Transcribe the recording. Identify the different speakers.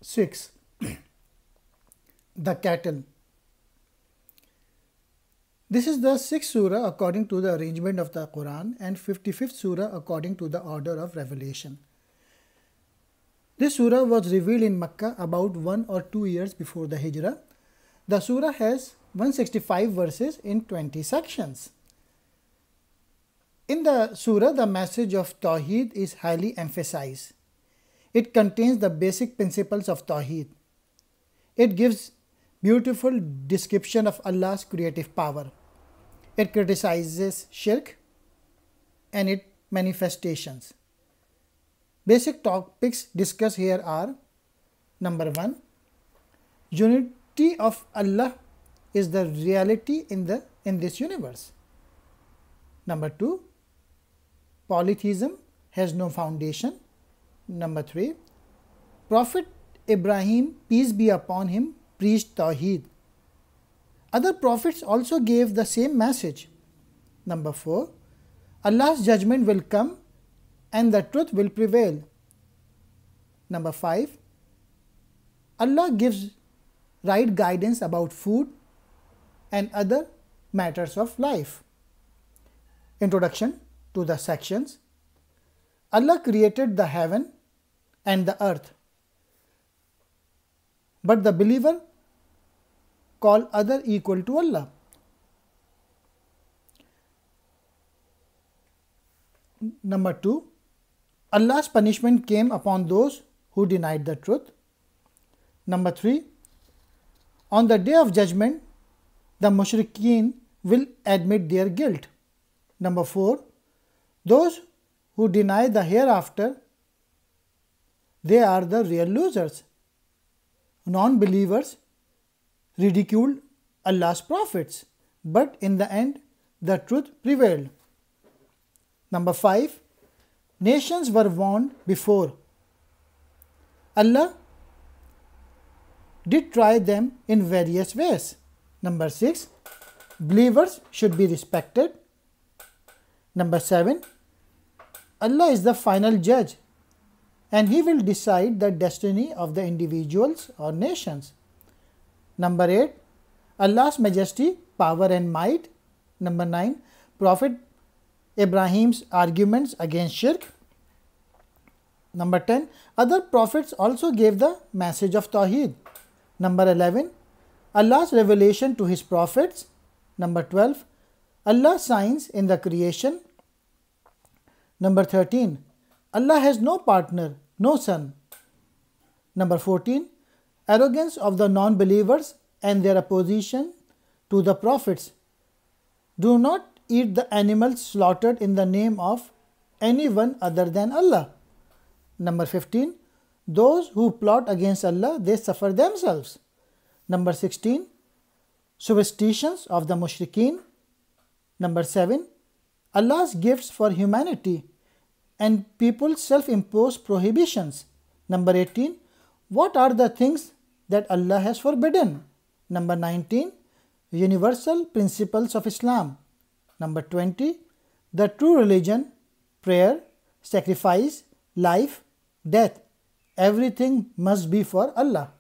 Speaker 1: 6. The cattle. This is the 6th surah according to the arrangement of the Quran and 55th surah according to the order of revelation. This surah was revealed in Makkah about 1 or 2 years before the Hijrah. The surah has 165 verses in 20 sections. In the surah, the message of Tawheed is highly emphasized. It contains the basic principles of Tawheed. It gives beautiful description of Allah's creative power. It criticizes shirk and its manifestations. Basic topics discussed here are: number 1, unity of Allah is the reality in this universe. Number 2, polytheism has no foundation. Number 3, Prophet Ibrahim, peace be upon him, preached Tawheed. Other prophets also gave the same message. Number 4, Allah's judgment will come and the truth will prevail. Number 5, Allah gives right guidance about food and other matters of life. Introduction to the sections. Allah created the heaven and the earth, but the believer call other equal to Allah. Number 2, Allah's punishment came upon those who denied the truth. Number 3, on the day of judgment, the mushrikeen will admit their guilt. Number 4, those who deny the hereafter, they are the real losers. Non-believers ridiculed Allah's prophets, but in the end, the truth prevailed. Number 5, nations were warned before. Allah did try them in various ways. Number 6, believers should be respected. Number 7, Allah is the final judge and He will decide the destiny of the individuals or nations. Number 8, Allah's majesty, power and might. Number 9, Prophet Ibrahim's arguments against shirk. Number 10, other prophets also gave the message of Tawheed. Number 11, Allah's revelation to His prophets. Number 12, Allah's signs in the creation. Number 13, Allah has no partner, no son. Number 14, arrogance of the non-believers and their opposition to the prophets. Do not eat the animals slaughtered in the name of anyone other than Allah. Number 15, those who plot against Allah, they suffer themselves. Number 16, superstitions of the mushrikeen. Number 7, Allah's gifts for humanity and people's self-imposed prohibitions. Number 18, what are the things that Allah has forbidden? Number 19, universal principles of Islam. Number 20, the true religion, prayer, sacrifice, life, death. Everything must be for Allah.